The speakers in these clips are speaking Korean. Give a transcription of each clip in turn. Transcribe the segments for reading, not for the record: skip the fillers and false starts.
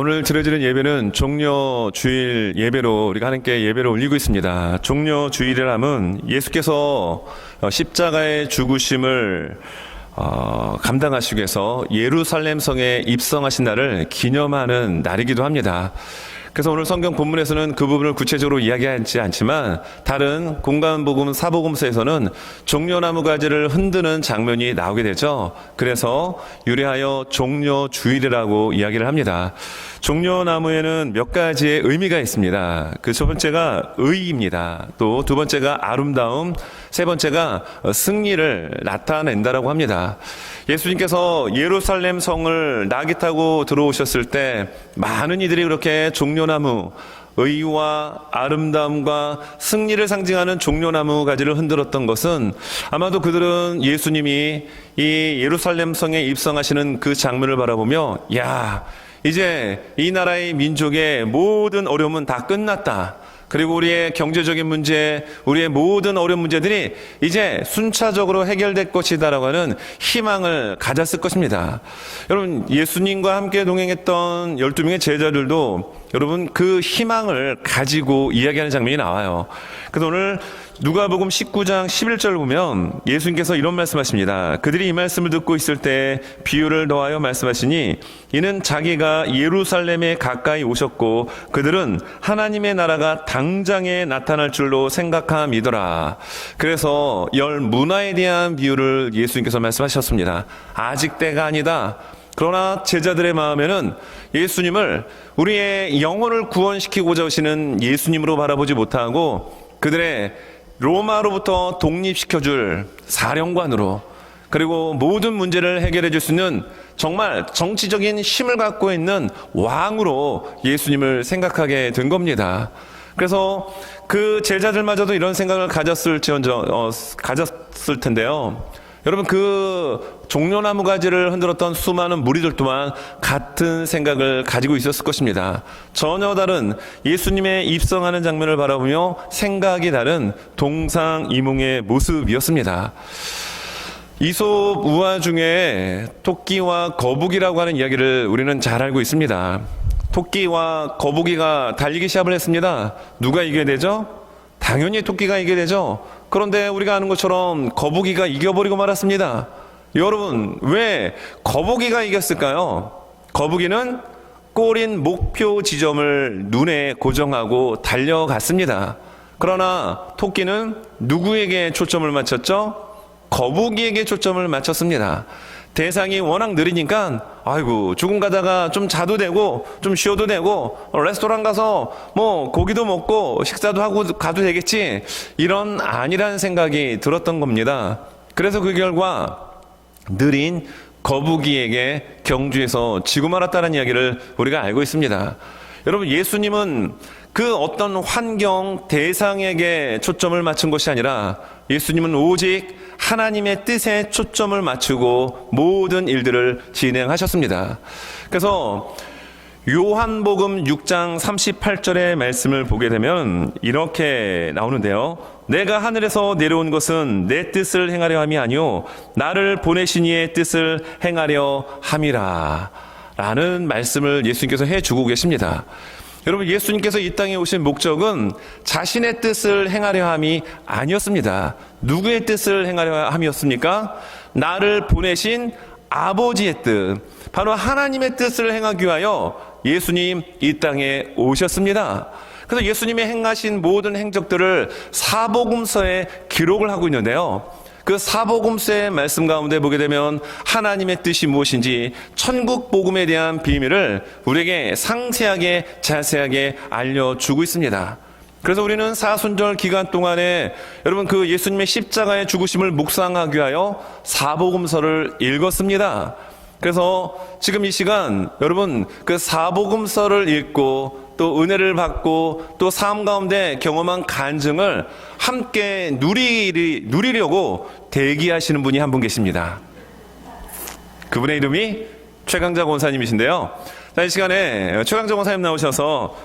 오늘 드려지는 예배는 종려 주일 예배로 우리가 하나님께 예배를 올리고 있습니다. 종려 주일이라면 예수께서 십자가의 죽으심을 감당하시기 위해서 예루살렘 성에 입성하신 날을 기념하는 날이기도 합니다. 그래서 오늘 성경 본문에서는 그 부분을 구체적으로 이야기하지 않지만 다른 공관복음 사복음서에서는 종려나무 가지를 흔드는 장면이 나오게 되죠. 그래서 유래하여 종려주일이라고 이야기를 합니다. 종려나무에는 몇 가지의 의미가 있습니다. 그 첫 번째가 의입니다. 또 두 번째가 아름다움, 세 번째가 승리를 나타낸다라고 합니다. 예수님께서 예루살렘 성을 나귀 타고 들어오셨을 때 많은 이들이 그렇게 종려나무, 의와 아름다움과 승리를 상징하는 종려나무 가지를 흔들었던 것은 아마도 그들은 예수님이 이 예루살렘 성에 입성하시는 그 장면을 바라보며 야, 이제 이 나라의 민족의 모든 어려움은 다 끝났다. 그리고 우리의 경제적인 문제, 우리의 모든 어려운 문제들이 이제 순차적으로 해결될 것이다라고 하는 희망을 가졌을 것입니다. 여러분, 예수님과 함께 동행했던 12명의 제자들도 여러분 그 희망을 가지고 이야기하는 장면이 나와요. 그래서 오늘 누가복음 19장 11절을 보면 예수님께서 이런 말씀하십니다. 그들이 이 말씀을 듣고 있을 때 비유를 더하여 말씀하시니 이는 자기가 예루살렘에 가까이 오셨고 그들은 하나님의 나라가 당장에 나타날 줄로 생각함이더라. 그래서 열 문화에 대한 비유를 예수님께서 말씀하셨습니다. 아직 때가 아니다. 그러나 제자들의 마음에는 예수님을 우리의 영혼을 구원시키고자 오시는 예수님으로 바라보지 못하고 그들의 로마로부터 독립시켜줄 사령관으로 그리고 모든 문제를 해결해 줄 수 있는 정말 정치적인 힘을 갖고 있는 왕으로 예수님을 생각하게 된 겁니다. 그래서 그 제자들마저도 이런 생각을 가졌을 텐데요. 여러분 그 종려나무 가지를 흔들었던 수많은 무리들 또한 같은 생각을 가지고 있었을 것입니다. 전혀 다른 예수님의 입성하는 장면을 바라보며 생각이 다른 동상이몽의 모습이었습니다. 이솝 우화 중에 토끼와 거북이라고 하는 이야기를 우리는 잘 알고 있습니다. 토끼와 거북이가 달리기 시합을 했습니다. 누가 이겨야 되죠? 당연히 토끼가 이겨야 되죠. 그런데 우리가 아는 것처럼 거북이가 이겨버리고 말았습니다. 여러분, 왜 거북이가 이겼을까요? 거북이는 꼬린 목표 지점을 눈에 고정하고 달려갔습니다. 그러나 토끼는 누구에게 초점을 맞췄죠? 거북이에게 초점을 맞췄습니다. 대상이 워낙 느리니까 아이고 조금 가다가 좀 자도 되고 좀 쉬어도 되고 레스토랑 가서 뭐 고기도 먹고 식사도 하고 가도 되겠지, 이런 안일한 생각이 들었던 겁니다. 그래서 그 결과 느린 거북이에게 경주에서 지고 말았다는 이야기를 우리가 알고 있습니다. 여러분, 예수님은 그 어떤 환경, 대상에게 초점을 맞춘 것이 아니라 예수님은 오직 하나님의 뜻에 초점을 맞추고 모든 일들을 진행하셨습니다. 그래서 요한복음 6장 38절의 말씀을 보게 되면 이렇게 나오는데요. 내가 하늘에서 내려온 것은 내 뜻을 행하려 함이 아니요 나를 보내신 이의 뜻을 행하려 함이라 라는 말씀을 예수님께서 해주고 계십니다. 여러분, 예수님께서 이 땅에 오신 목적은 자신의 뜻을 행하려 함이 아니었습니다. 누구의 뜻을 행하려 함이었습니까? 나를 보내신 아버지의 뜻, 바로 하나님의 뜻을 행하기 위하여 예수님 이 땅에 오셨습니다. 그래서 예수님의 행하신 모든 행적들을 사복음서에 기록을 하고 있는데요. 그 사복음서의 말씀 가운데 보게 되면 하나님의 뜻이 무엇인지 천국 복음에 대한 비밀을 우리에게 상세하게 자세하게 알려주고 있습니다. 그래서 우리는 사순절 기간 동안에 여러분 그 예수님의 십자가의 죽으심을 묵상하기 위하여 사복음서를 읽었습니다. 그래서 지금 이 시간 여러분 그 사복음서를 읽고 또 은혜를 받고 또 삶 가운데 경험한 간증을 함께 누리려고 대기하시는 분이 한 분 계십니다. 그분의 이름이 최강자 권사님이신데요. 자, 이 시간에 최강자 권사님 나오셔서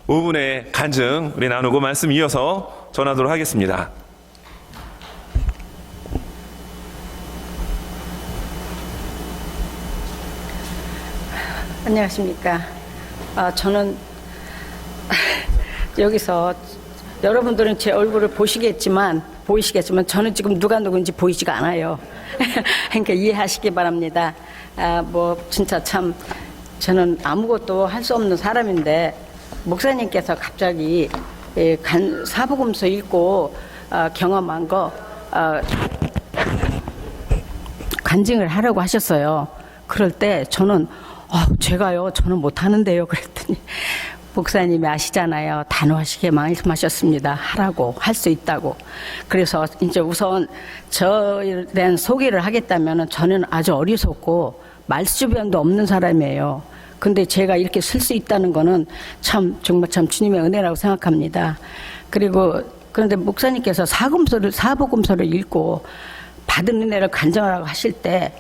5분의 간증 우리 나누고 말씀 이어서 전하도록 하겠습니다. 안녕하십니까. 저는 여기서 여러분들은 제 얼굴을 보이시겠지만 저는 지금 누가 누군지 보이지가 않아요. 그러니까 이해하시기 바랍니다. 진짜 참 저는 아무것도 할 수 없는 사람인데 목사님께서 갑자기 사복음서 읽고 경험한 거 간증을 하라고 하셨어요. 그럴 때 저는 저는 못하는데요. 그랬더니 목사님이 아시잖아요. 단호하시게 말씀하셨습니다. 하라고, 할 수 있다고. 그래서 이제 우선 저에 대한 소개를 하겠다면 저는 아주 어리석고 말주변도 없는 사람이에요. 근데 제가 이렇게 쓸 수 있다는 거는 정말 주님의 은혜라고 생각합니다. 그런데 목사님께서 사복음서를 읽고 받은 은혜를 간증하라고 하실 때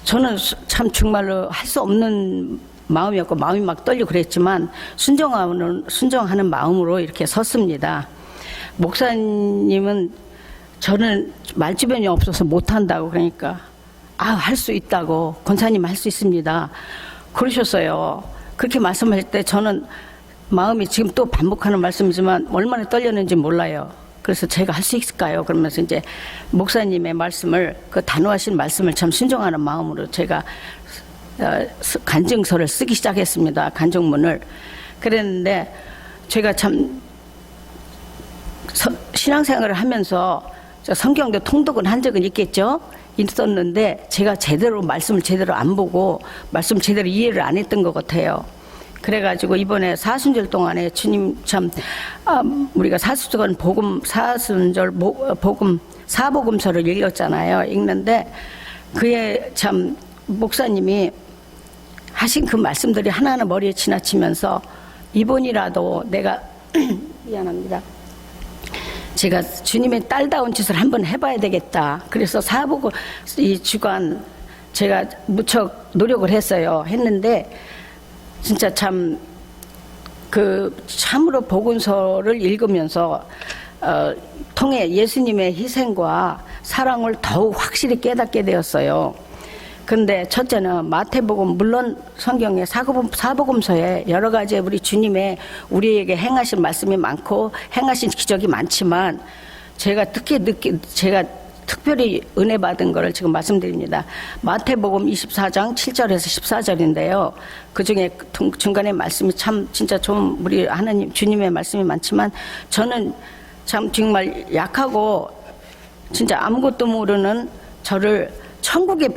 저는 참 정말로 할 수 없는 마음이었고 마음이 막 떨리고 그랬지만 순종하는 마음으로 이렇게 섰습니다. 목사님은 저는 말주변이 없어서 못한다고 그러니까 할 수 있다고 권사님 할 수 있습니다. 그러셨어요. 그렇게 말씀하실 때 저는 마음이 지금 또 반복하는 말씀이지만 얼마나 떨렸는지 몰라요. 그래서 제가 할 수 있을까요? 그러면서 이제 목사님의 말씀을 그 단호하신 말씀을 참 순종하는 마음으로 제가 간증서를 쓰기 시작했습니다. 간증문을. 그랬는데 제가 참 신앙생활을 하면서 성경도 통독은 한 적은 있었는데 제가 말씀을 제대로 안 보고 말씀 제대로 이해를 안 했던 것 같아요. 그래가지고 이번에 사순절 동안에 주님 우리가 사순절 사복음서를 읽었잖아요. 읽는데 그에 참 목사님이 하신 그 말씀들이 하나하나 머리에 지나치면서 이번이라도 내가 미안합니다. 제가 주님의 딸다운 짓을 한번 해봐야 되겠다. 그래서 이 주간 제가 무척 노력을 했는데 진짜 참으로 복음서를 읽으면서 통해 예수님의 희생과 사랑을 더욱 확실히 깨닫게 되었어요. 근데 첫째는 마태복음, 물론 성경의 사복음서에 여러 가지 우리에게 행하신 말씀이 많고 행하신 기적이 많지만 제가 특별히 은혜 받은 거를 지금 말씀드립니다. 마태복음 24장 7절에서 14절인데요. 그 중에 중간에 말씀이 진짜 좀 우리 하나님 주님의 말씀이 많지만 저는 참 정말 약하고 진짜 아무것도 모르는 저를 천국의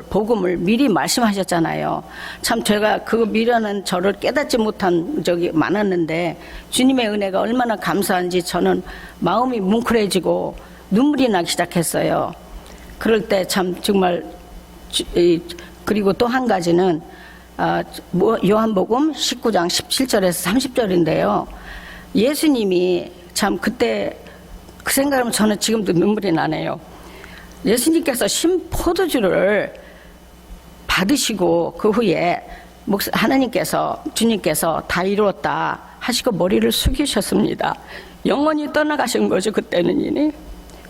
복음을 미리 말씀하셨잖아요. 참 제가 그 미련한 저를 깨닫지 못한 적이 많았는데 주님의 은혜가 얼마나 감사한지 저는 마음이 뭉클해지고 눈물이 나기 시작했어요. 그럴 때 참 정말 그리고 또 한 가지는 요한복음 19장 17절에서 30절인데요. 예수님이 참 그때 그 생각하면 저는 지금도 눈물이 나네요. 예수님께서 신포도주를 받으시고 그 후에 주님께서 다 이루었다 하시고 머리를 숙이셨습니다. 영원히 떠나가신 거죠. 그때는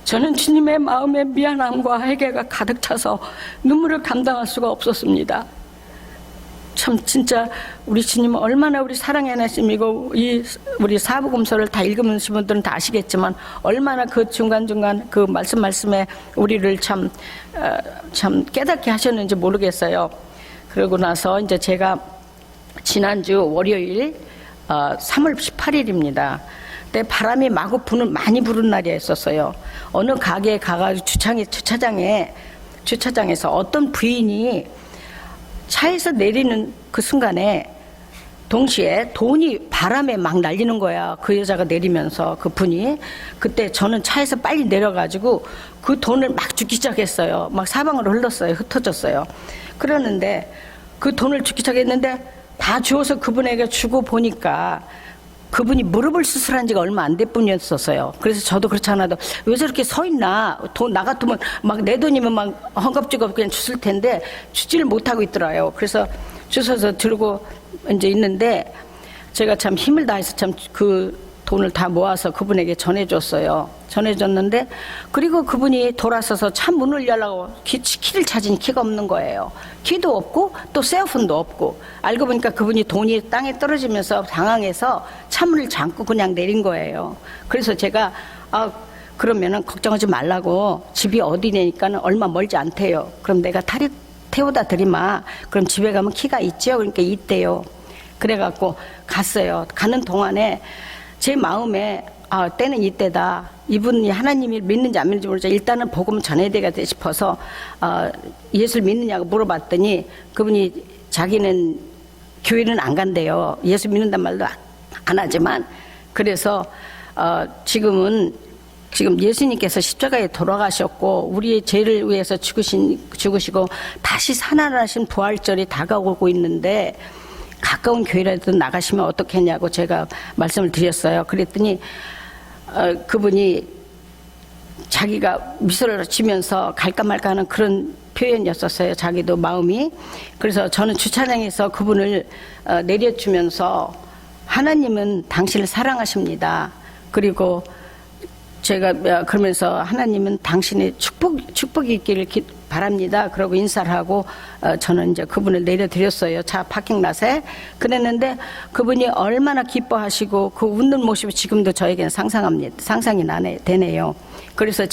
저는 주님의 마음에 미안함과 회개가 가득 차서 눈물을 감당할 수가 없었습니다. 참 진짜 우리 주님은 얼마나 우리 사랑의 하나님이고 우리 사복음서를 다 읽으신 분들은 다 아시겠지만 얼마나 그 중간중간 그 말씀에 우리를 참 깨닫게 하셨는지 모르겠어요. 그러고 나서 이제 제가 지난주 월요일 3월 18일입니다. 그때 바람이 마구 많이 부는 날이 있었어요. 어느 가게에 가가지고 주차장에서 어떤 부인이 차에서 내리는 그 순간에 동시에 돈이 바람에 막 날리는 거야. 그 여자가 내리면서 그 분이. 그때 저는 차에서 빨리 내려가지고 그 돈을 막 주기 시작했어요. 막 사방으로 흩어졌어요. 그러는데 그 돈을 주기 시작했는데 다 주워서 그분에게 주고 보니까 그분이 무릎을 수술한 지가 얼마 안 될 뿐이었었어요. 그래서 저도 그렇지 않아도 왜 저렇게 서 있나? 나 같으면 막 내 돈이면 막 헝겊지겁 그냥 주실 텐데 주지를 못하고 있더라고요. 그래서 주워서 들고 이제 있는데 제가 참 힘을 다해서 참 그 돈을 다 모아서 그분에게 전해줬어요. 전해줬는데 그리고 그분이 돌아서서 참 문을 열라고 키를 찾으니 키가 없는 거예요. 키도 없고 또 셀폰도 없고 알고 보니까 그분이 돈이 땅에 떨어지면서 당황해서 차문을 잠고 그냥 내린 거예요. 그래서 제가 그러면은 걱정하지 말라고 집이 어디냐니까는 얼마 멀지 않대요. 그럼 내가 태워다 드리마. 그럼 집에 가면 키가 있죠? 그러니까 있대요. 그래갖고 갔어요. 가는 동안에 제 마음에 때는 이때다. 이분이 하나님을 믿는지 안 믿는지 모르죠. 일단은 복음 전해야 되겠다 싶어서 예수를 믿느냐고 물어봤더니 그분이 자기는 교회는 안 간대요. 예수 믿는단 말도 안 하지만 그래서 지금 예수님께서 십자가에 돌아가셨고 우리의 죄를 위해서 죽으시고 다시 살아나신 부활절이 다가오고 있는데 가까운 교회라도 나가시면 어떻겠냐고 제가 말씀을 드렸어요. 그랬더니 그분이 자기가 미소를 지면서 갈까 말까 하는 그런 표현이었었어요. 자기도 마음이. 그래서 저는 주차장에서 그분을 내려주면서 하나님은 당신을 사랑하십니다. 그리고 제가 그러면서 하나님은 당신의 축복이 있기를 바랍니다. 그러고 인사를 하고 저는 이제 그분을 내려드렸어요. 차 파킹랏에. 그랬는데 그분이 얼마나 기뻐하시고 그 웃는 모습이 지금도 저에게는 상상이 되네요. 그래서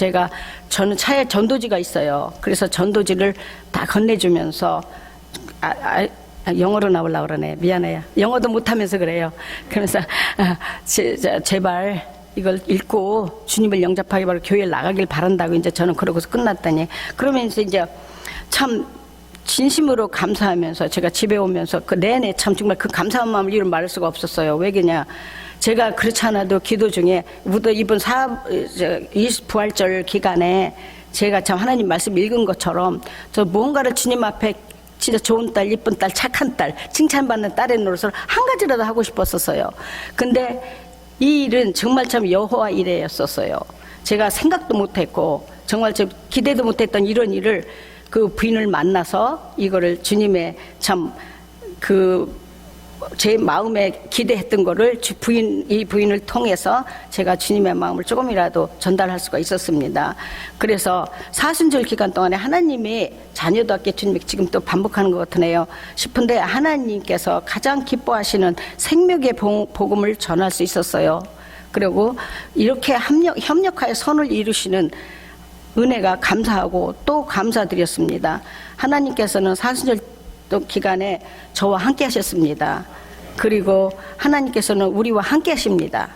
저는 차에 전도지가 있어요. 그래서 전도지를 다 건네주면서 영어로 나오려고 그러네. 미안해요. 영어도 못하면서 그래요. 그러면서 제발 이걸 읽고 주님을 영접하기 바라고 교회에 나가길 바란다고 이제 저는 그러고서 끝났더니 그러면서 이제 참 진심으로 감사하면서 제가 집에 오면서 그 내내 참 정말 그 감사한 마음을 이루 말할 수가 없었어요. 왜냐 제가 그렇지 않아도 기도 중에 이번 부활절 기간에 제가 참 하나님 말씀 읽은 것처럼 저 무언가를 주님 앞에 진짜 좋은 딸, 이쁜 딸, 착한 딸, 칭찬받는 딸의 노릇을 한 가지라도 하고 싶었었어요. 근데 이 일은 정말 참 여호와 일이었었어요. 제가 생각도 못했고 정말 기대도 못했던 이런 일을 그 부인을 만나서 이거를 주님의 참 제 마음에 기대했던 거를 이 부인을 통해서 제가 주님의 마음을 조금이라도 전달할 수가 있었습니다. 그래서 사순절 기간 동안에 하나님이 자녀답게 주님이 지금 또 반복하는 것 같으네요 싶은데 하나님께서 가장 기뻐하시는 생명의 복음을 전할 수 있었어요. 그리고 이렇게 협력하여 선을 이루시는 은혜가 감사하고 또 감사드렸습니다. 하나님께서는 사순절 기간에 저와 함께 하셨습니다. 그리고 하나님께서는 우리와 함께 하십니다.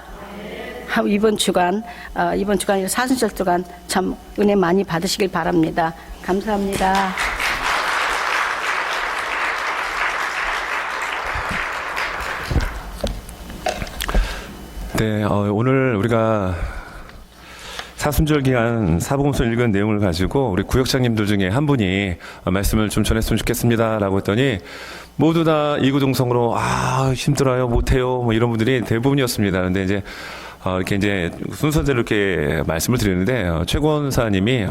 이번 주간이 사순절 주간 참 은혜 많이 받으시길 바랍니다. 감사합니다. 네, 오늘 우리가 사순절 기간 사복음서 읽은 내용을 가지고 우리 구역장님들 중에 한 분이 말씀을 좀 전했으면 좋겠습니다라고 했더니 모두 다 이구동성으로 힘들어요, 못해요, 뭐 이런 분들이 대부분이었습니다. 그런데 이제 이렇게 이제 순서대로 이렇게 말씀을 드리는데 최권사님이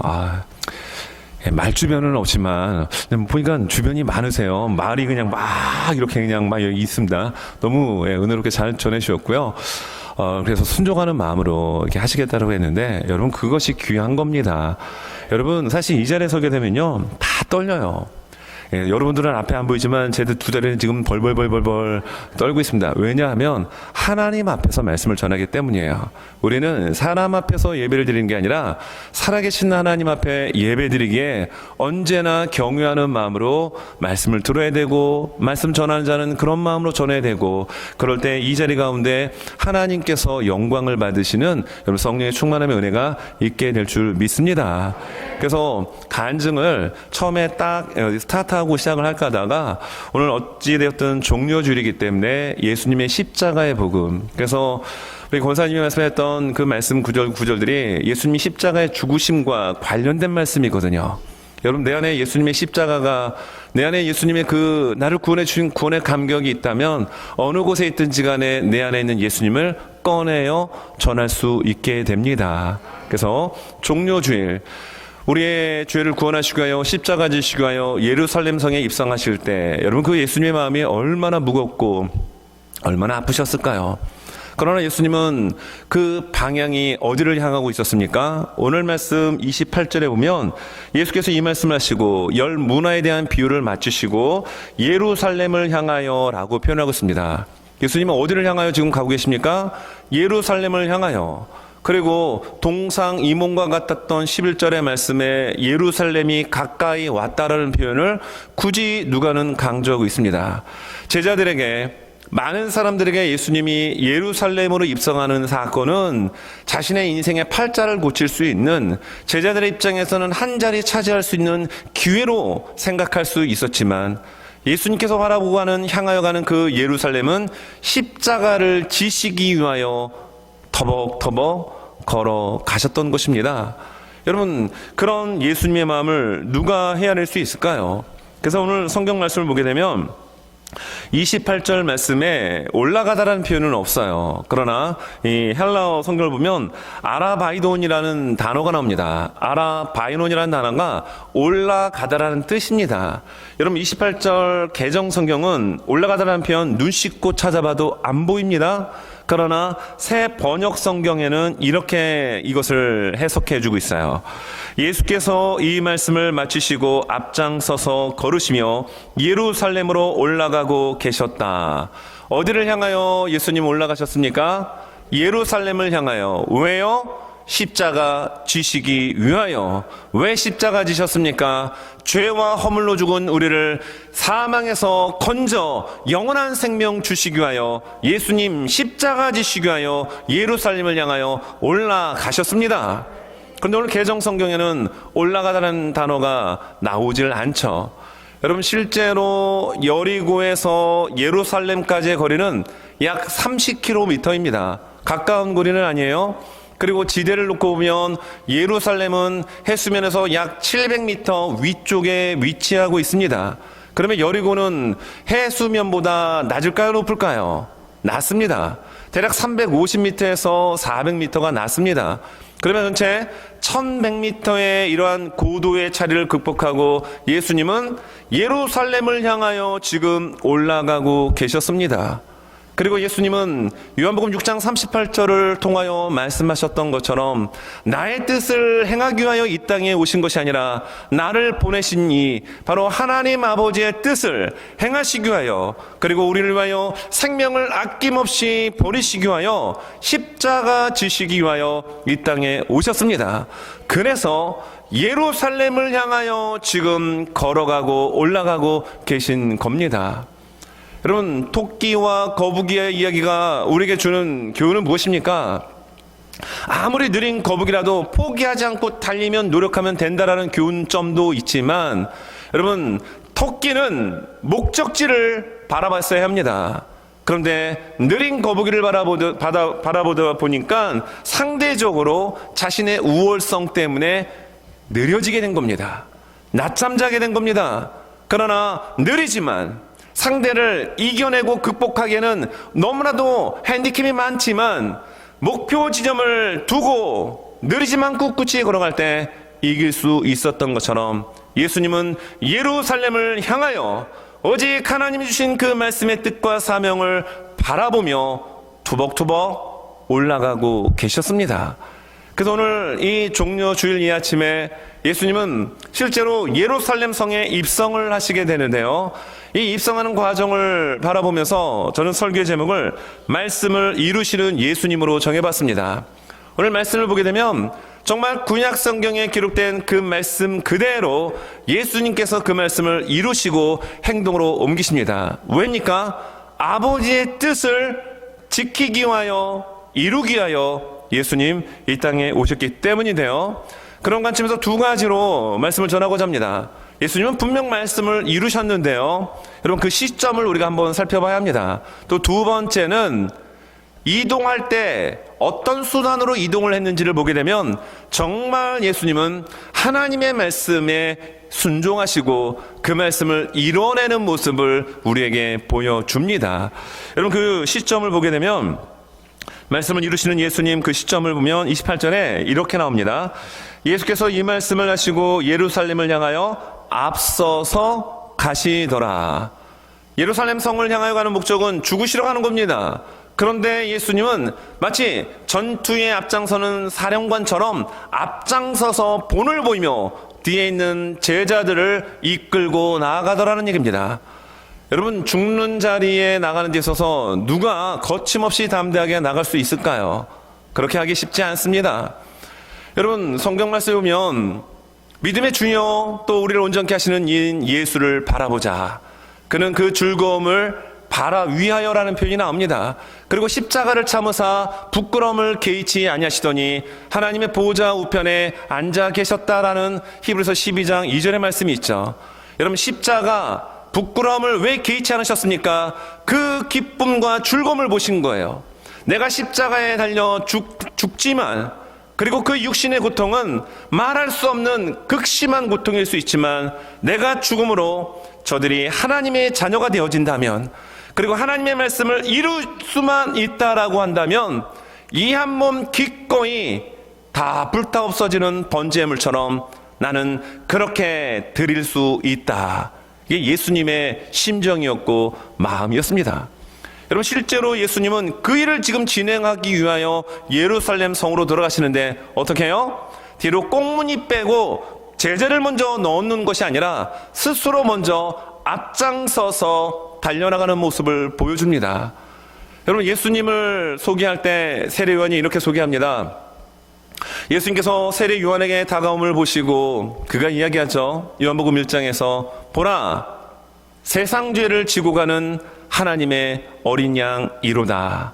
말주변은 없지만 보니까 주변이 많으세요. 말이 그냥 막 이렇게 그냥 막 여기 있습니다. 너무 은혜롭게 잘 전해주셨고요. 그래서 순종하는 마음으로 이렇게 하시겠다고 했는데 여러분 그것이 귀한 겁니다. 여러분 사실 이 자리에 서게 되면요 다 떨려요. 여러분들은 앞에 안 보이지만 제 두 다리는 지금 벌벌 떨고 있습니다. 왜냐하면 하나님 앞에서 말씀을 전하기 때문이에요. 우리는 사람 앞에서 예배를 드리는 게 아니라 살아계신 하나님 앞에 예배 드리기에 언제나 경외하는 마음으로 말씀을 들어야 되고 말씀 전하는 자는 그런 마음으로 전해야 되고 그럴 때 이 자리 가운데 하나님께서 영광을 받으시는 여러분 성령의 충만함의 은혜가 있게 될 줄 믿습니다. 그래서 간증을 처음에 딱 스타트하고 시작을 할까 하다가 오늘 어찌되었든 종료주일이기 때문에 예수님의 십자가의 복음, 그래서 우리 권사님이 말씀했던 그 말씀 구절들이 예수님이 십자가의 죽으심과 관련된 말씀이거든요. 여러분 내 안에 예수님의 십자가가, 내 안에 예수님의 그 나를 구원해 주신 구원의 감격이 있다면 어느 곳에 있든지 간에 내 안에 있는 예수님을 꺼내어 전할 수 있게 됩니다. 그래서 종료주일, 우리의 죄를 구원하시기 위하여 십자가 지시기 위하여 예루살렘 성에 입성하실 때 여러분 그 예수님의 마음이 얼마나 무겁고 얼마나 아프셨을까요? 그러나 예수님은 그 방향이 어디를 향하고 있었습니까? 오늘 말씀 28절에 보면 예수께서 이 말씀을 하시고 열 문화에 대한 비유를 맞추시고 예루살렘을 향하여 라고 표현하고 있습니다. 예수님은 어디를 향하여 지금 가고 계십니까? 예루살렘을 향하여. 그리고 동상이몽과 같았던 11절의 말씀에 예루살렘이 가까이 왔다라는 표현을 굳이 누가는 강조하고 있습니다. 제자들에게, 많은 사람들에게 예수님이 예루살렘으로 입성하는 사건은 자신의 인생의 팔자를 고칠 수 있는, 제자들의 입장에서는 한 자리 차지할 수 있는 기회로 생각할 수 있었지만, 예수님께서 바라보고 향하여 가는 그 예루살렘은 십자가를 지시기 위하여 터벅터벅 걸어가셨던 것입니다. 여러분, 그런 예수님의 마음을 누가 헤아릴 수 있을까요? 그래서 오늘 성경 말씀을 보게 되면 28절 말씀에 올라가다라는 표현은 없어요. 그러나 이 헬라어 성경을 보면 아라바이돈이라는 단어가 나옵니다. 아라바이돈이라는 단어가 올라가다라는 뜻입니다. 여러분, 28절 개정 성경은 올라가다라는 표현 눈 씻고 찾아봐도 안 보입니다. 그러나 새 번역 성경에는 이렇게 이것을 해석해 주고 있어요. 예수께서 이 말씀을 마치시고 앞장서서 걸으시며 예루살렘으로 올라가고 계셨다. 어디를 향하여 예수님 올라가셨습니까? 예루살렘을 향하여. 왜요? 십자가 지시기 위하여. 왜 십자가 지셨습니까? 죄와 허물로 죽은 우리를 사망에서 건져 영원한 생명 주시기 위하여 예수님 십자가 지시기 위하여 예루살렘을 향하여 올라가셨습니다. 그런데 오늘 개정 성경에는 올라가다는 단어가 나오질 않죠. 여러분, 실제로 여리고에서 예루살렘까지의 거리는 약 30km입니다. 가까운 거리는 아니에요. 그리고 지대를 놓고 보면 예루살렘은 해수면에서 약 700m 위쪽에 위치하고 있습니다. 그러면 여리고는 해수면보다 낮을까요, 높을까요? 낮습니다. 대략 350m에서 400m가 낮습니다. 그러면 전체 1100m의 이러한 고도의 차이를 극복하고 예수님은 예루살렘을 향하여 지금 올라가고 계셨습니다. 그리고 예수님은 요한복음 6장 38절을 통하여 말씀하셨던 것처럼 나의 뜻을 행하기 위하여 이 땅에 오신 것이 아니라 나를 보내신 이 바로 하나님 아버지의 뜻을 행하시기 위하여, 그리고 우리를 위하여 생명을 아낌없이 버리시기 위하여 십자가 지시기 위하여 이 땅에 오셨습니다. 그래서 예루살렘을 향하여 지금 걸어가고 올라가고 계신 겁니다. 여러분, 토끼와 거북이의 이야기가 우리에게 주는 교훈은 무엇입니까? 아무리 느린 거북이라도 포기하지 않고 달리면 노력하면 된다라는 교훈점도 있지만, 여러분, 토끼는 목적지를 바라봤어야 합니다. 그런데 느린 거북이를 바라보다 보니까 상대적으로 자신의 우월성 때문에 느려지게 된 겁니다. 낮잠 자게 된 겁니다. 그러나 느리지만 상대를 이겨내고 극복하기에는 너무나도 핸디캡이 많지만 목표 지점을 두고 느리지만 꿋꿋이 걸어갈 때 이길 수 있었던 것처럼 예수님은 예루살렘을 향하여 오직 하나님이 주신 그 말씀의 뜻과 사명을 바라보며 투벅투벅 올라가고 계셨습니다. 그래서 오늘 이 종려 주일 이 아침에 예수님은 실제로 예루살렘 성에 입성을 하시게 되는데요. 이 입성하는 과정을 바라보면서 저는 설교의 제목을 말씀을 이루시는 예수님으로 정해봤습니다. 오늘 말씀을 보게 되면 정말 구약 성경에 기록된 그 말씀 그대로 예수님께서 그 말씀을 이루시고 행동으로 옮기십니다. 왜입니까? 아버지의 뜻을 지키기 위하여, 이루기 위하여 예수님 이 땅에 오셨기 때문인데요. 그런 관점에서 두 가지로 말씀을 전하고자 합니다. 예수님은 분명 말씀을 이루셨는데요. 여러분, 그 시점을 우리가 한번 살펴봐야 합니다. 또 두 번째는 이동할 때 어떤 수단으로 이동을 했는지를 보게 되면 정말 예수님은 하나님의 말씀에 순종하시고 그 말씀을 이뤄내는 모습을 우리에게 보여줍니다. 여러분, 그 시점을 보게 되면 말씀을 이루시는 예수님 그 시점을 보면 28절에 이렇게 나옵니다. 예수께서 이 말씀을 하시고 예루살렘을 향하여 앞서서 가시더라. 예루살렘 성을 향하여 가는 목적은 죽으시러 가는 겁니다. 그런데 예수님은 마치 전투에 앞장서는 사령관처럼 앞장서서 본을 보이며 뒤에 있는 제자들을 이끌고 나아가더라는 얘기입니다. 여러분, 죽는 자리에 나가는 데 있어서 누가 거침없이 담대하게 나갈 수 있을까요? 그렇게 하기 쉽지 않습니다. 여러분, 성경 말씀을 보면 믿음의 주여 또 우리를 온전케 하시는 이인 예수를 바라보자. 그는 그 즐거움을 바라 위하여라는 표현이 나옵니다. 그리고 십자가를 참으사 부끄러움을 개의치 아니하시더니 하나님의 보좌 우편에 앉아 계셨다라는 히브리서 12장 2절의 말씀이 있죠. 여러분, 십자가 부끄러움을 왜 개의치 않으셨습니까? 그 기쁨과 즐거움을 보신 거예요. 내가 십자가에 달려 죽지만, 그리고 그 육신의 고통은 말할 수 없는 극심한 고통일 수 있지만, 내가 죽음으로 저들이 하나님의 자녀가 되어진다면, 그리고 하나님의 말씀을 이룰 수만 있다라고 한다면, 이 한 몸 기꺼이 다 불타 없어지는 번제물처럼 나는 그렇게 드릴 수 있다. 이게 예수님의 심정이었고 마음이었습니다. 여러분, 실제로 예수님은 그 일을 지금 진행하기 위하여 예루살렘 성으로 들어가시는데 어떻게 해요? 뒤로 꽁무니 빼고 제자를 먼저 넣는 것이 아니라 스스로 먼저 앞장서서 달려나가는 모습을 보여줍니다. 여러분, 예수님을 소개할 때 세례요한이 이렇게 소개합니다. 예수님께서 세례 요한에게 다가옴을 보시고 그가 이야기하죠. 요한복음 1장에서 보라, 세상 죄를 지고 가는 하나님의 어린 양 이로다.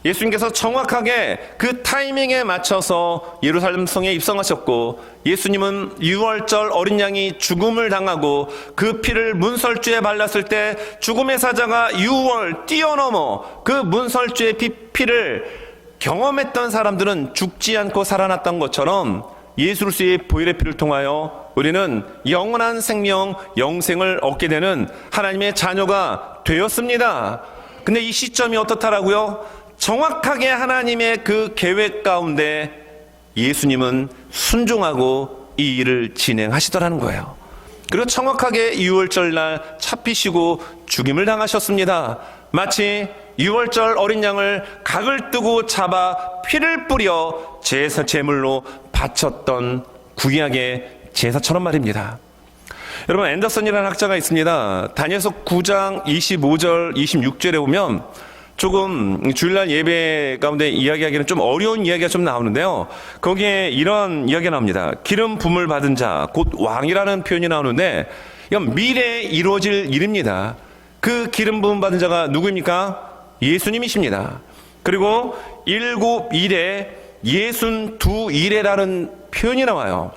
예수님께서 정확하게 그 타이밍에 맞춰서 예루살렘 성에 입성하셨고, 예수님은 유월절 어린 양이 죽음을 당하고 그 피를 문설주에 발랐을 때 죽음의 사자가 유월 뛰어넘어 그 문설주의 피를 경험했던 사람들은 죽지 않고 살아났던 것처럼 예수 그리스도의 보혈의 피를 통하여 우리는 영원한 생명, 영생을 얻게 되는 하나님의 자녀가 되었습니다. 근데 이 시점이 어떻다라고요? 정확하게 하나님의 그 계획 가운데 예수님은 순종하고 이 일을 진행하시더라는 거예요. 그리고 정확하게 유월절날 잡히시고 죽임을 당하셨습니다. 마치 유월절 어린 양을 각을 뜨고 잡아 피를 뿌려 제물로 바쳤던 구약의 제사처럼 말입니다. 여러분, 앤더슨이라는 학자가 있습니다. 다니엘서 9장 25절 26절에 보면 조금 주일날 예배 가운데 이야기하기는 좀 어려운 이야기가 좀 나오는데요. 거기에 이런 이야기가 나옵니다. 기름 부음을 받은 자, 곧 왕이라는 표현이 나오는데 이건 미래에 이루어질 일입니다. 그 기름 부음 받은 자가 누구입니까? 예수님이십니다. 그리고 7일에 62일에라는 표현이 나와요.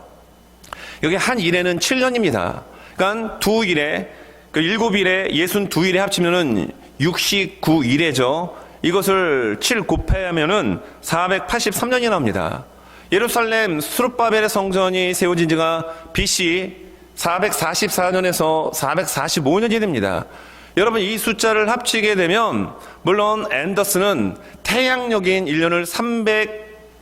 여기 한 일에는 7년입니다. 그러니까 2일에, 그 7일에 62일에 합치면은 69일에죠. 이것을 7 곱하면은 483년이 나옵니다. 예루살렘 스룹바벨의 성전이 세워진 지가 BC 444년에서 445년이 됩니다. 여러분, 이 숫자를 합치게 되면 물론 앤더슨은 태양력인 1년을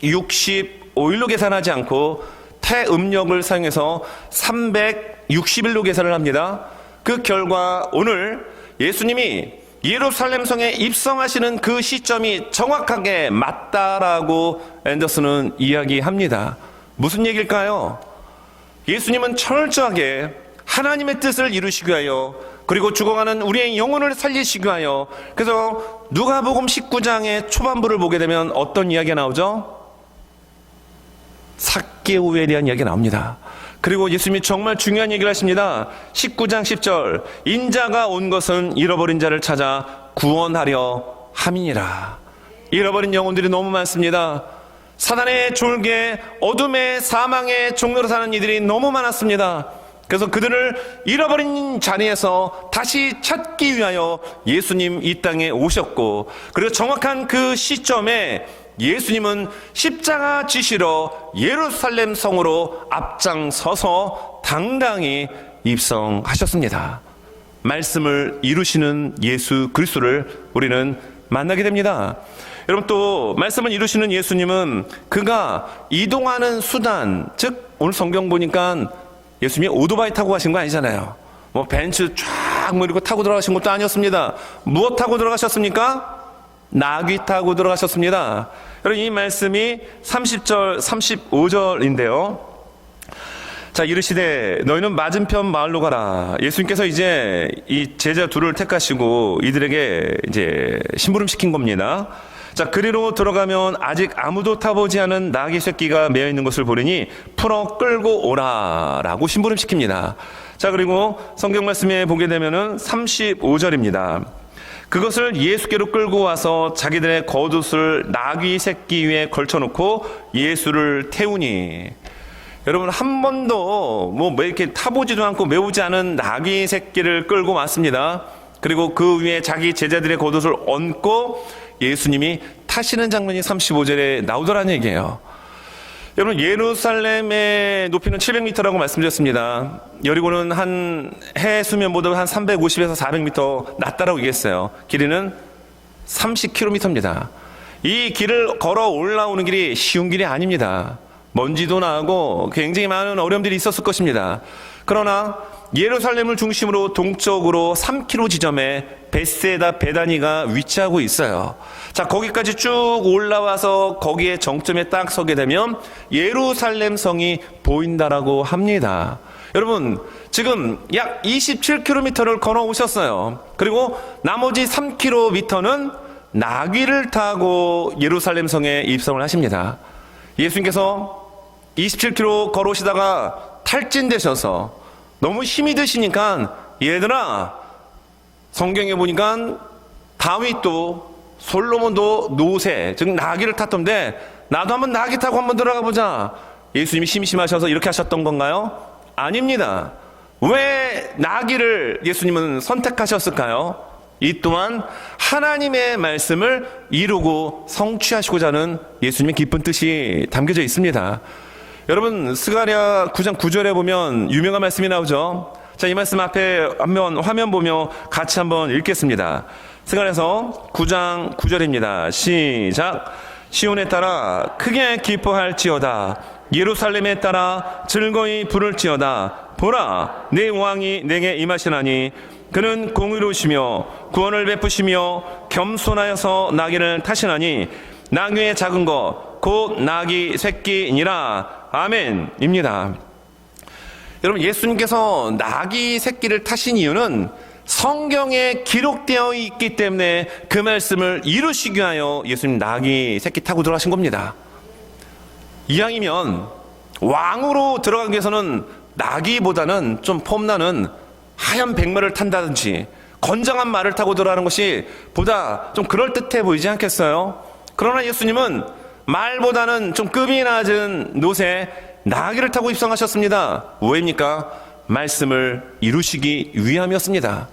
365일로 계산하지 않고 태음력을 사용해서 360일로 계산을 합니다. 그 결과 오늘 예수님이 예루살렘 성에 입성하시는 그 시점이 정확하게 맞다라고 앤더슨은 이야기합니다. 무슨 얘기일까요? 예수님은 철저하게 하나님의 뜻을 이루시기 위하여, 그리고 죽어가는 우리의 영혼을 살리시기 위하여, 그래서 누가복음 19장의 초반부를 보게 되면 어떤 이야기가 나오죠? 삭개오에 대한 이야기가 나옵니다. 그리고 예수님이 정말 중요한 얘기를 하십니다. 19장 10절, 인자가 온 것은 잃어버린 자를 찾아 구원하려 함이니라. 잃어버린 영혼들이 너무 많습니다. 사단의 졸개, 어둠의 사망의 종로로 사는 이들이 너무 많았습니다. 그래서 그들을 잃어버린 자리에서 다시 찾기 위하여 예수님 이 땅에 오셨고, 그리고 정확한 그 시점에 예수님은 십자가 지시러 예루살렘 성으로 앞장서서 당당히 입성하셨습니다. 말씀을 이루시는 예수 그리스도를 우리는 만나게 됩니다. 여러분, 또 말씀을 이루시는 예수님은 그가 이동하는 수단, 즉 오늘 성경 보니까 예수님이 오토바이 타고 가신 거 아니잖아요. 뭐 벤츠 쫙 이렇게 타고 들어가신 것도 아니었습니다. 무엇 타고 들어가셨습니까? 나귀 타고 들어가셨습니다. 여러분, 이 말씀이 30절, 35절인데요. 자, 이르시되 너희는 맞은편 마을로 가라. 예수님께서 이제 이 제자 둘을 택하시고 이들에게 이제 심부름 시킨 겁니다. 자, 그리로 들어가면 아직 아무도 타보지 않은 나귀 새끼가 매어 있는 것을 보리니 풀어 끌고 오라라고 심부름 시킵니다. 자, 그리고 성경 말씀에 보게 되면은 35절입니다. 그것을 예수께로 끌고 와서 자기들의 겉옷을 나귀 새끼 위에 걸쳐놓고 예수를 태우니. 여러분, 한 번도 뭐 이렇게 타보지도 않고 메우지 않은 나귀 새끼를 끌고 왔습니다. 그리고 그 위에 자기 제자들의 겉옷을 얹고 예수님이 타시는 장면이 35절에 나오더라는 얘기예요. 여러분, 예루살렘의 높이는 700m라고 말씀드렸습니다. 여리고는 한 해 수면보다 한 350에서 400m 낮다라고 얘기했어요. 길이는 30km입니다. 이 길을 걸어 올라오는 길이 쉬운 길이 아닙니다. 먼지도 나고 굉장히 많은 어려움들이 있었을 것입니다. 그러나 예루살렘을 중심으로 동쪽으로 3km 지점에 베세다 베다니가 위치하고 있어요. 자, 거기까지 쭉 올라와서 거기에 정점에 딱 서게 되면 예루살렘 성이 보인다라고 합니다. 여러분, 지금 약 27km를 걸어 오셨어요. 그리고 나머지 3km는 나귀를 타고 예루살렘 성에 입성을 하십니다. 예수님께서 27km 걸어오시다가 탈진되셔서 너무 힘이 드시니까, 얘들아, 성경에 보니까 다윗도 솔로몬도 노새, 즉 나귀를 탔던데 나도 한번 나귀 타고 한번 들어가 보자. 예수님이 심심하셔서 이렇게 하셨던 건가요? 아닙니다. 왜 나귀를 예수님은 선택하셨을까요? 이 또한 하나님의 말씀을 이루고 성취하시고자 하는 예수님의 깊은 뜻이 담겨져 있습니다. 여러분, 스가랴 9장 9절에 보면 유명한 말씀이 나오죠. 자, 이 말씀 앞에 한번 화면 보며 같이 한번 읽겠습니다. 스가랴서 9장 9절입니다. 시작. 시온에 따라 크게 기뻐할지어다. 예루살렘에 따라 즐거이 부를지어다. 보라, 내 왕이 내게 임하시나니 그는 공의로우시며 구원을 베푸시며 겸손하여서 나귀를 타시나니 나귀의 작은 것 곧 나귀 새끼니라. 아멘입니다. 여러분, 예수님께서 나귀 새끼를 타신 이유는 성경에 기록되어 있기 때문에 그 말씀을 이루시기 위하여 예수님 나귀 새끼 타고 들어가신 겁니다. 이왕이면 왕으로 들어가기 위해서는 나귀보다는 좀 폼나는 하얀 백마를 탄다든지 건장한 말을 타고 들어가는 것이 보다 좀 그럴듯해 보이지 않겠어요? 그러나 예수님은 말보다는 좀 급이 낮은 노새 나귀를 타고 입성하셨습니다. 왜입니까? 말씀을 이루시기 위함이었습니다.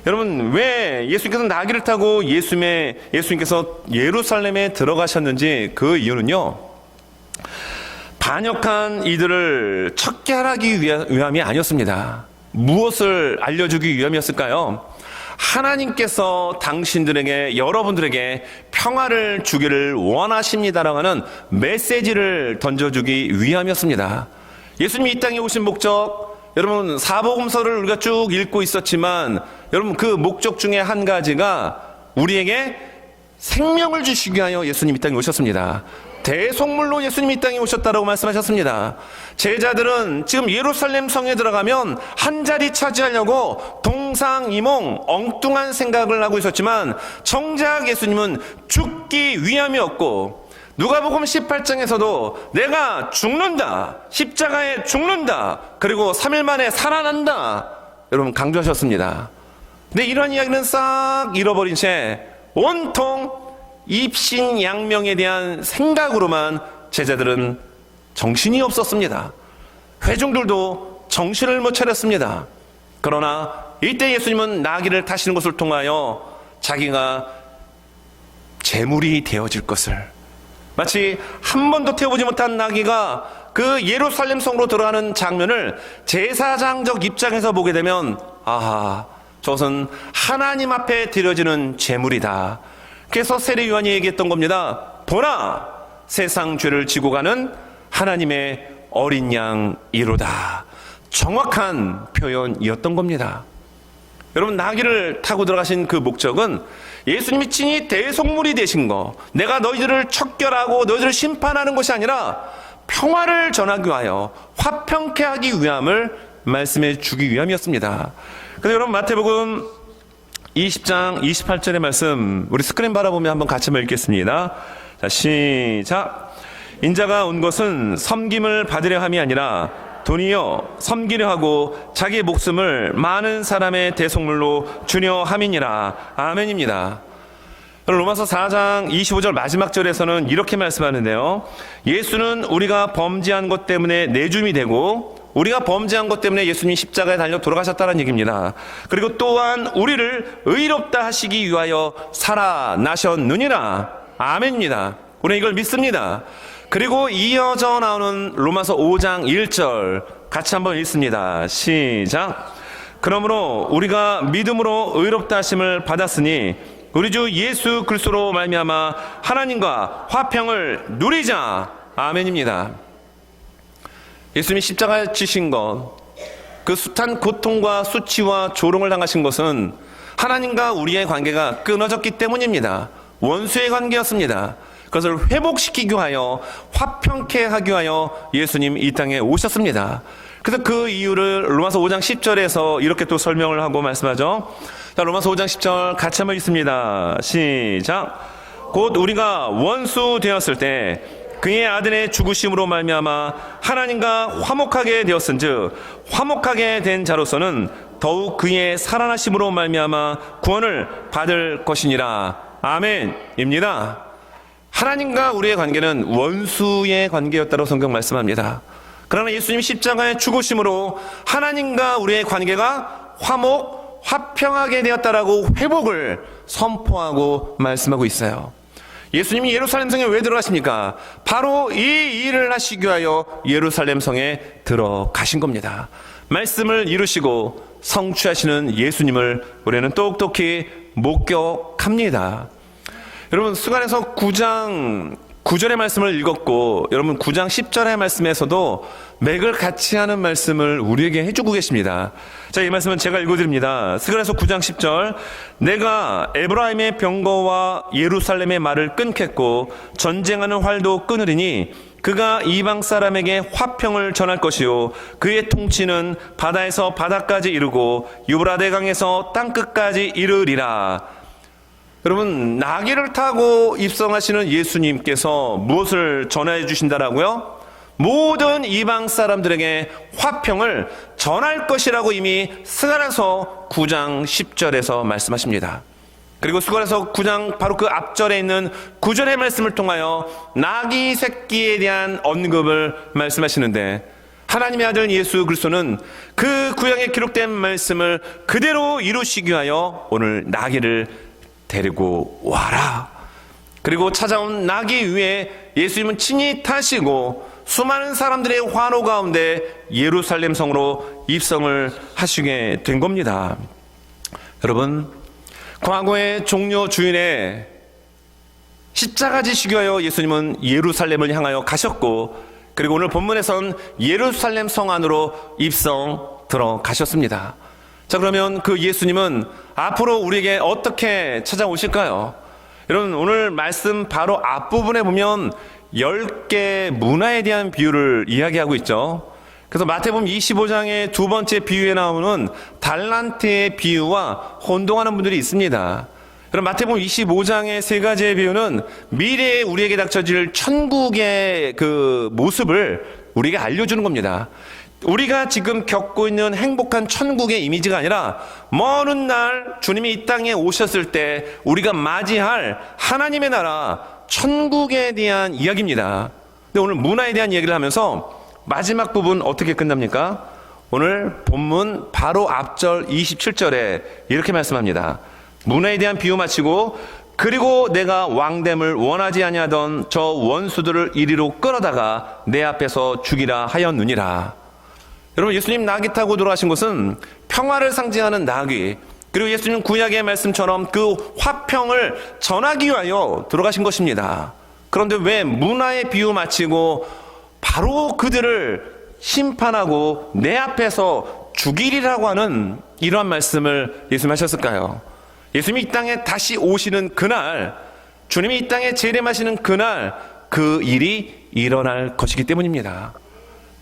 여러분, 왜 예수님께서 나귀를 타고 예수님께서 예루살렘에 들어가셨는지 그 이유는요, 반역한 이들을 척결하기 위함이 아니었습니다. 무엇을 알려주기 위함이었을까요? 하나님께서 당신들에게, 여러분들에게 평화를 주기를 원하십니다라고 하는 메시지를 던져주기 위함이었습니다. 예수님이 이 땅에 오신 목적, 여러분, 사복음서를 우리가 쭉 읽고 있었지만 여러분, 그 목적 중에 한 가지가 우리에게 생명을 주시기 위하여 예수님이 이 땅에 오셨습니다. 대속물로 예수님이 이 땅에 오셨다라고 말씀하셨습니다. 제자들은 지금 예루살렘 성에 들어가면 한 자리 차지하려고 동상이몽 엉뚱한 생각을 하고 있었지만 정작 예수님은 죽기 위함이었고, 누가복음 18장에서도 내가 죽는다, 십자가에 죽는다, 그리고 3일 만에 살아난다, 여러분 강조하셨습니다. 근데 이런 이야기는 싹 잃어버린 채 온통 입신양명에 대한 생각으로만 제자들은 정신이 없었습니다. 회중들도 정신을 못 차렸습니다. 그러나 이때 예수님은 나귀를 타시는 것을 통하여 자기가 제물이 되어질 것을, 마치 한 번도 태워보지 못한 나귀가 그 예루살렘 성으로 들어가는 장면을 제사장적 입장에서 보게 되면, 아하, 저것은 하나님 앞에 드려지는 제물이다. 그래서 세례 요한이 얘기했던 겁니다. 보라, 세상 죄를 지고 가는 하나님의 어린 양이로다. 정확한 표현이었던 겁니다. 여러분, 나귀를 타고 들어가신 그 목적은 예수님이 친히 대속물이 되신 거, 내가 너희들을 척결하고 너희들을 심판하는 것이 아니라 평화를 전하기 위하여, 화평케 하기 위함을 말씀해 주기 위함이었습니다. 그래서 여러분, 마태복음 20장 28절의 말씀, 우리 스크린 바라보며 한번 같이 한번 읽겠습니다. 자, 시작. 인자가 온 것은 섬김을 받으려 함이 아니라 돈이요 섬기려 하고 자기의 목숨을 많은 사람의 대속물로 주려 함이니라. 아멘입니다. 로마서 4장 25절 마지막 절에서는 이렇게 말씀하는데요. 예수는 우리가 범죄한 것 때문에 내줌이 되고, 우리가 범죄한 것 때문에 예수님이 십자가에 달려 돌아가셨다는 얘기입니다. 그리고 또한 우리를 의롭다 하시기 위하여 살아나셨느니라. 아멘입니다. 우리는 이걸 믿습니다. 그리고 이어져 나오는 로마서 5장 1절 같이 한번 읽습니다. 시작. 그러므로 우리가 믿음으로 의롭다 하심을 받았으니 우리 주 예수 그리스도로 말미암아 하나님과 화평을 누리자. 아멘입니다. 예수님이 십자가에 지신 것, 그 숱한 고통과 수치와 조롱을 당하신 것은 하나님과 우리의 관계가 끊어졌기 때문입니다. 원수의 관계였습니다. 그것을 회복시키기 위하여, 화평케 하기 위하여 예수님 이 땅에 오셨습니다. 그래서 그 이유를 로마서 5장 10절에서 이렇게 또 설명을 하고 말씀하죠. 자, 로마서 5장 10절 같이 한번 읽습니다. 시작. 곧 우리가 원수 되었을 때 그의 아들의 죽으심으로 말미암아 하나님과 화목하게 되었은즉 화목하게 된 자로서는 더욱 그의 살아나심으로 말미암아 구원을 받을 것이니라. 아멘입니다. 하나님과 우리의 관계는 원수의 관계였다고 성경 말씀합니다. 그러나 예수님 십자가의 죽으심으로 하나님과 우리의 관계가 화평하게 되었다라고 회복을 선포하고 말씀하고 있어요. 예수님이 예루살렘 성에 왜 들어가십니까? 바로 이 일을 하시기 위하여 예루살렘 성에 들어가신 겁니다. 말씀을 이루시고 성취하시는 예수님을 우리는 똑똑히 목격합니다. 여러분, 스가랴서 9장 9절의 말씀을 읽었고, 여러분 9장 10절의 말씀에서도 맥을 같이 하는 말씀을 우리에게 해주고 계십니다. 자, 이 말씀은 제가 읽어드립니다. 스가랴서 9장 10절. 내가 에브라임의 병거와 예루살렘의 말을 끊겠고 전쟁하는 활도 끊으리니 그가 이방 사람에게 화평을 전할 것이요 그의 통치는 바다에서 바다까지 이르고 유브라데 강에서 땅끝까지 이르리라. 여러분, 나귀를 타고 입성하시는 예수님께서 무엇을 전해 주신다라고요? 모든 이방 사람들에게 화평을 전할 것이라고 이미 스가랴서 9장 10절에서 말씀하십니다. 그리고 스가랴서 9장 바로 그 앞절에 있는 9절의 말씀을 통하여 나귀 새끼에 대한 언급을 말씀하시는데, 하나님의 아들 예수 그리스도는 그 구약에 기록된 말씀을 그대로 이루시기 위하여 오늘 나귀를 데리고 와라. 그리고 찾아온 나귀 위에 예수님은 친히 타시고 수많은 사람들의 환호 가운데 예루살렘 성으로 입성을 하시게 된 겁니다. 여러분, 과거의 종려 주일에 십자가 지시기 위하여 예수님은 예루살렘을 향하여 가셨고, 그리고 오늘 본문에선 예루살렘 성 안으로 입성 들어가셨습니다. 자, 그러면 그 예수님은 앞으로 우리에게 어떻게 찾아오실까요? 여러분, 오늘 말씀 바로 앞부분에 보면 10개 문화에 대한 비유를 이야기하고 있죠. 그래서 마태복음 25장의 두 번째 비유에 나오는 달란트의 비유와 혼동하는 분들이 있습니다. 그럼 마태복음 25장의 세 가지의 비유는 미래에 우리에게 닥쳐질 천국의 그 모습을 우리에게 알려주는 겁니다. 우리가 지금 겪고 있는 행복한 천국의 이미지가 아니라 먼 날 주님이 이 땅에 오셨을 때 우리가 맞이할 하나님의 나라 천국에 대한 이야기입니다. 근데 오늘 문화에 대한 이야기를 하면서 마지막 부분 어떻게 끝납니까? 오늘 본문 바로 앞절 27절에 이렇게 말씀합니다. 문화에 대한 비유 마치고 그리고 내가 왕됨을 원하지 아니하던 저 원수들을 이리로 끌어다가 내 앞에서 죽이라 하였느니라. 여러분, 예수님 나귀 타고 돌아가신 것은 평화를 상징하는 나귀, 그리고 예수님 구약의 말씀처럼 그 화평을 전하기 위하여 들어가신 것입니다. 그런데 왜 문화의 비유 마치고 바로 그들을 심판하고 내 앞에서 죽이리라고 하는 이러한 말씀을 예수님 하셨을까요? 예수님이 이 땅에 다시 오시는 그날, 주님이 이 땅에 재림하시는 그날 그 일이 일어날 것이기 때문입니다.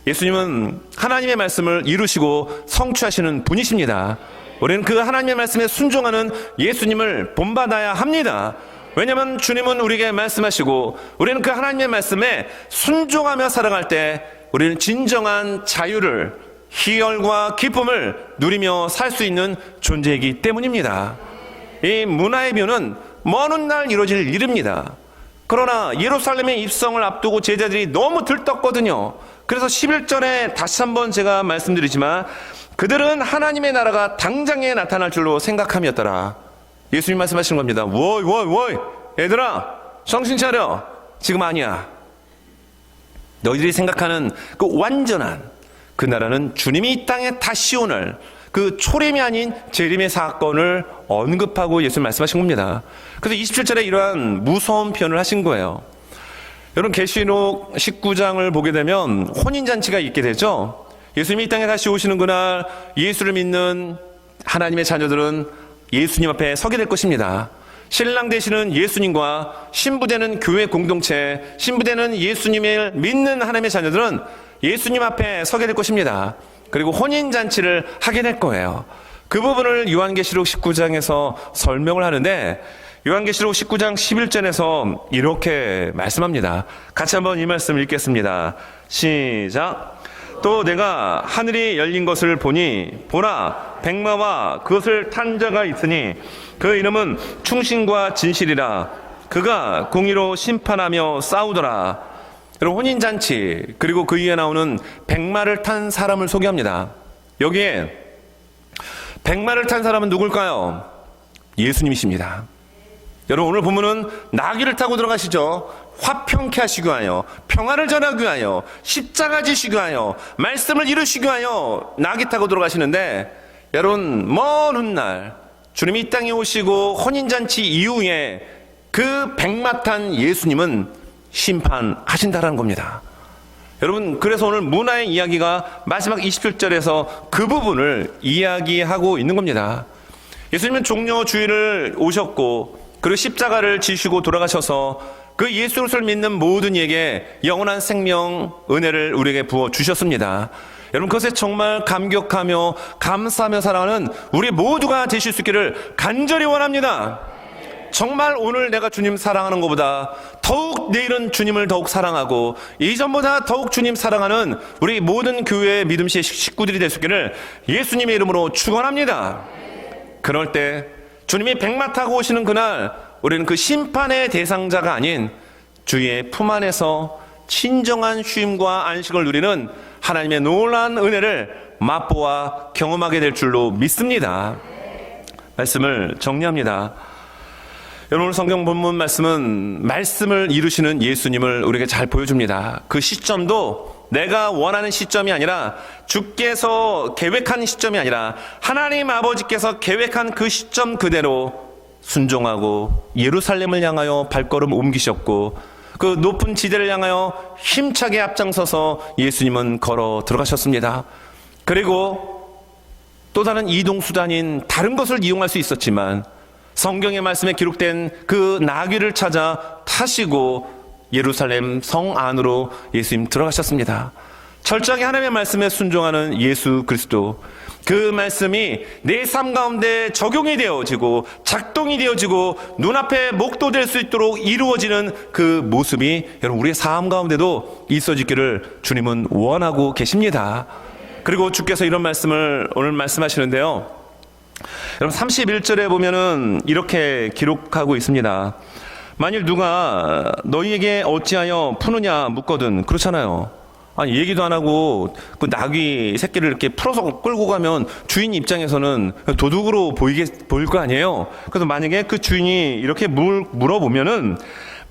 예수님은 하나님의 말씀을 이루시고 성취하시는 분이십니다. 우리는 그 하나님의 말씀에 순종하는 예수님을 본받아야 합니다. 왜냐하면 주님은 우리에게 말씀하시고 우리는 그 하나님의 말씀에 순종하며 살아갈 때 우리는 진정한 자유를, 희열과 기쁨을 누리며 살 수 있는 존재이기 때문입니다. 이 문화의 묘는 먼 훗날 이루어질 일입니다. 그러나 예루살렘의 입성을 앞두고 제자들이 너무 들떴거든요. 그래서 11절에 다시 한번 제가 말씀드리지만 그들은 하나님의 나라가 당장에 나타날 줄로 생각함이었더라. 예수님 말씀하시는 겁니다. 워이 얘들아 정신 차려. 지금 아니야. 너희들이 생각하는 그 완전한 그 나라는 주님이 이 땅에 다시 오늘 그 초림이 아닌 재림의 사건을 언급하고 예수님 말씀하신 겁니다. 그래서 27절에 이러한 무서운 표현을 하신 거예요. 여러분 계시록 19장을 보게 되면 혼인잔치가 있게 되죠. 예수님이 이 땅에 다시 오시는 그날 예수를 믿는 하나님의 자녀들은 예수님 앞에 서게 될 것입니다. 신랑 되시는 예수님과 신부되는 교회 공동체, 신부되는 예수님을 믿는 하나님의 자녀들은 예수님 앞에 서게 될 것입니다. 그리고 혼인잔치를 하게 될 거예요. 그 부분을 요한계시록 19장에서 설명을 하는데 요한계시록 19장 11절에서 이렇게 말씀합니다. 같이 한번 이 말씀 읽겠습니다. 시작. 또 내가 하늘이 열린 것을 보니 보라 백마와 그것을 탄 자가 있으니 그 이름은 충신과 진실이라. 그가 공의로 심판하며 싸우더라. 여러분 혼인잔치 그리고 그 위에 나오는 백마를 탄 사람을 소개합니다. 여기에 백마를 탄 사람은 누굴까요? 예수님이십니다. 여러분 오늘 본문은 나귀를 타고 들어가시죠. 화평케 하시기 위하여, 평화를 전하기 위하여, 십자가 지시기 위하여, 말씀을 이루시기 위하여 나귀 타고 들어가시는데 여러분 먼 훗날 주님이 이 땅에 오시고 혼인잔치 이후에 그 백마 탄 예수님은 심판하신다라는 겁니다. 여러분 그래서 오늘 문화의 이야기가 마지막 27절에서 그 부분을 이야기하고 있는 겁니다. 예수님은 종려 주일을 오셨고 그리고 십자가를 지시고 돌아가셔서 그 예수를 믿는 모든 이에게 영원한 생명 은혜를 우리에게 부어 주셨습니다. 여러분 그것에 정말 감격하며 감사하며 살아가는 우리 모두가 되실 수 있기를 간절히 원합니다. 정말 오늘 내가 주님 사랑하는 것보다 더욱 내일은 주님을 더욱 사랑하고 이전보다 더욱 주님 사랑하는 우리 모든 교회의 믿음의 식구들이 될 수 있기를 예수님의 이름으로 축원합니다. 그럴 때 주님이 백마 타고 오시는 그날 우리는 그 심판의 대상자가 아닌 주의 품 안에서 진정한 쉼과 안식을 누리는 하나님의 놀라운 은혜를 맛보아 경험하게 될 줄로 믿습니다. 말씀을 정리합니다. 여러분 오늘 성경 본문 말씀은 말씀을 이루시는 예수님을 우리에게 잘 보여줍니다. 그 시점도 내가 원하는 시점이 아니라 주께서 계획한 시점이 아니라 하나님 아버지께서 계획한 그 시점 그대로 순종하고 예루살렘을 향하여 발걸음 옮기셨고 그 높은 지대를 향하여 힘차게 앞장서서 예수님은 걸어 들어가셨습니다. 그리고 또 다른 이동수단인 다른 것을 이용할 수 있었지만 성경의 말씀에 기록된 그 나귀를 찾아 타시고 예루살렘 성 안으로 예수님 들어가셨습니다. 철저하게 하나님의 말씀에 순종하는 예수 그리스도, 그 말씀이 내 삶 가운데 적용이 되어지고 작동이 되어지고 눈앞에 목도될 수 있도록 이루어지는 그 모습이 여러분 우리의 삶 가운데도 있어지기를 주님은 원하고 계십니다. 그리고 주께서 이런 말씀을 오늘 말씀하시는데요. 여러분 31절에 보면은 이렇게 기록하고 있습니다. 만일 누가 너희에게 어찌하여 푸느냐 묻거든. 그렇잖아요. 아니 얘기도 안 하고 그 나귀 새끼를 이렇게 풀어서 끌고 가면 주인 입장에서는 도둑으로 보일 거 아니에요. 그래서 만약에 그 주인이 이렇게 물어보면은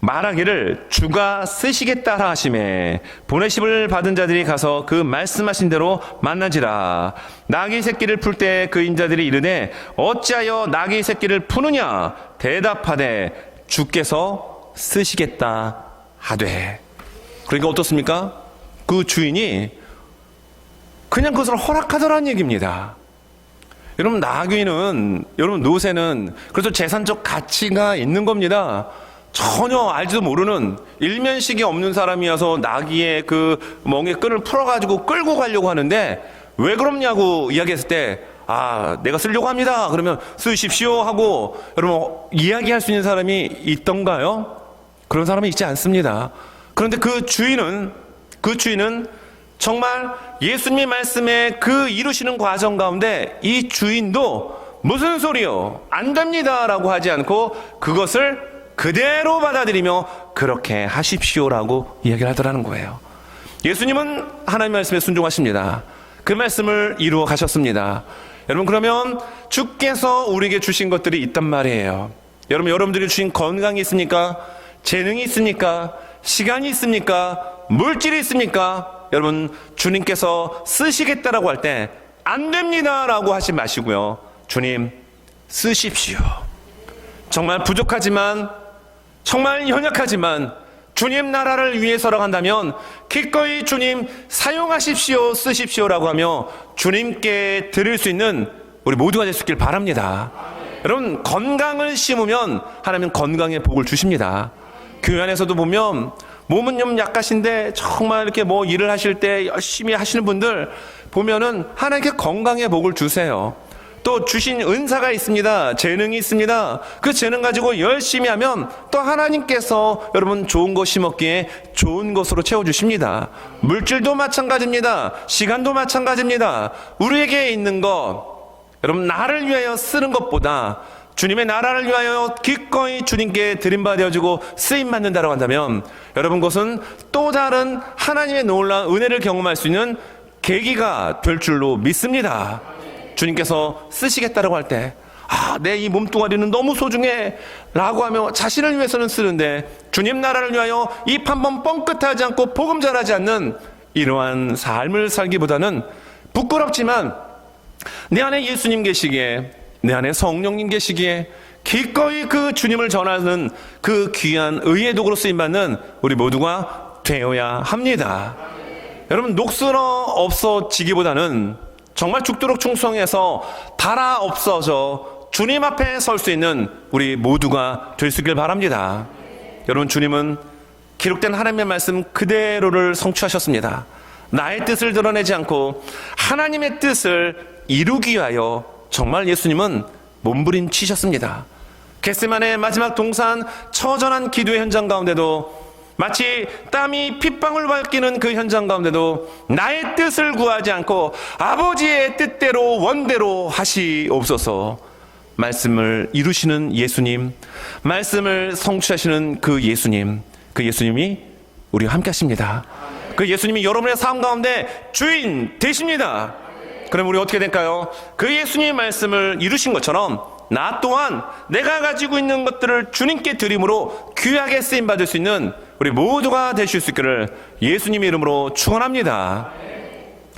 말하기를 주가 쓰시겠다 하심에 보내심을 받은 자들이 가서 그 말씀하신 대로 만나지라. 나귀 새끼를 풀 때 그 인자들이 이르되 어찌하여 나귀 새끼를 푸느냐 대답하되 주께서 쓰시겠다 하되. 그러니까 어떻습니까? 그 주인이 그냥 그것을 허락하더라는 얘기입니다. 여러분, 나귀는, 여러분, 노새는 그래서 재산적 가치가 있는 겁니다. 전혀 알지도 모르는 일면식이 없는 사람이 와서 나귀의 그 멍에 끈을 풀어가지고 끌고 가려고 하는데 왜 그러냐고 이야기했을 때, 내가 쓰려고 합니다. 그러면 쓰십시오 하고 여러분 이야기할 수 있는 사람이 있던가요? 그런 사람이 있지 않습니다. 그런데 그 주인은 정말 예수님의 말씀에 그 이루시는 과정 가운데 이 주인도 무슨 소리요? 안 됩니다 라고 하지 않고 그것을 그대로 받아들이며 그렇게 하십시오라고 이야기를 하더라는 거예요. 예수님은 하나님의 말씀에 순종하십니다. 그 말씀을 이루어 가셨습니다. 여러분, 그러면 주께서 우리에게 주신 것들이 있단 말이에요. 여러분들이 주신 건강이 있습니까? 재능이 있습니까? 시간이 있습니까? 물질이 있습니까? 여러분, 주님께서 쓰시겠다라고 할 때 안 됩니다라고 하지 마시고요. 주님, 쓰십시오. 정말 부족하지만, 정말 연약하지만 주님 나라를 위해서라고 한다면 기꺼이 주님 사용하십시오, 쓰십시오라고 하며 주님께 드릴 수 있는 우리 모두가 될 수 있길 바랍니다. 여러분, 건강을 심으면 하나님은 건강의 복을 주십니다. 교회 안에서도 보면 몸은 좀 약하신데 정말 이렇게 뭐 일을 하실 때 열심히 하시는 분들 보면은 하나님께 건강의 복을 주세요. 또 주신 은사가 있습니다. 재능이 있습니다. 그 재능 가지고 열심히 하면 또 하나님께서 여러분 좋은 것 심었기에 좋은 것으로 채워주십니다. 물질도 마찬가지입니다. 시간도 마찬가지입니다. 우리에게 있는 것, 여러분 나를 위하여 쓰는 것보다 주님의 나라를 위하여 기꺼이 주님께 드림받아지고 쓰임받는다고 한다면 여러분 그것은 또 다른 하나님의 놀라운 은혜를 경험할 수 있는 계기가 될 줄로 믿습니다. 주님께서 쓰시겠다라고 할 때, 내 이 몸뚱아리는 너무 소중해 라고 하며 자신을 위해서는 쓰는데 주님 나라를 위하여 입 한번 뻥끗하지 않고 복음 전하지 않는 이러한 삶을 살기보다는 부끄럽지만 내 안에 예수님 계시기에, 내 안에 성령님 계시기에 기꺼이 그 주님을 전하는 그 귀한 의의 도구로 쓰임받는 우리 모두가 되어야 합니다. 여러분, 녹슬어 없어지기보다는 정말 죽도록 충성해서 달아 없어져 주님 앞에 설 수 있는 우리 모두가 될 수 있길 바랍니다. 여러분, 주님은 기록된 하나님의 말씀 그대로를 성취하셨습니다. 나의 뜻을 드러내지 않고 하나님의 뜻을 이루기 위하여 정말 예수님은 몸부림치셨습니다. 겟세마네 마지막 동산 처절한 기도의 현장 가운데도 마치 땀이 핏방울 밝히는 그 현장 가운데도 나의 뜻을 구하지 않고 아버지의 뜻대로 원대로 하시옵소서. 말씀을 이루시는 예수님, 말씀을 성취하시는 그 예수님이 우리와 함께 하십니다. 그 예수님이 여러분의 삶 가운데 주인 되십니다. 그럼 우리 어떻게 될까요? 그 예수님의 말씀을 이루신 것처럼 나 또한 내가 가지고 있는 것들을 주님께 드림으로 귀하게 쓰임받을 수 있는 우리 모두가 되실 수 있기를 예수님의 이름으로 축원합니다.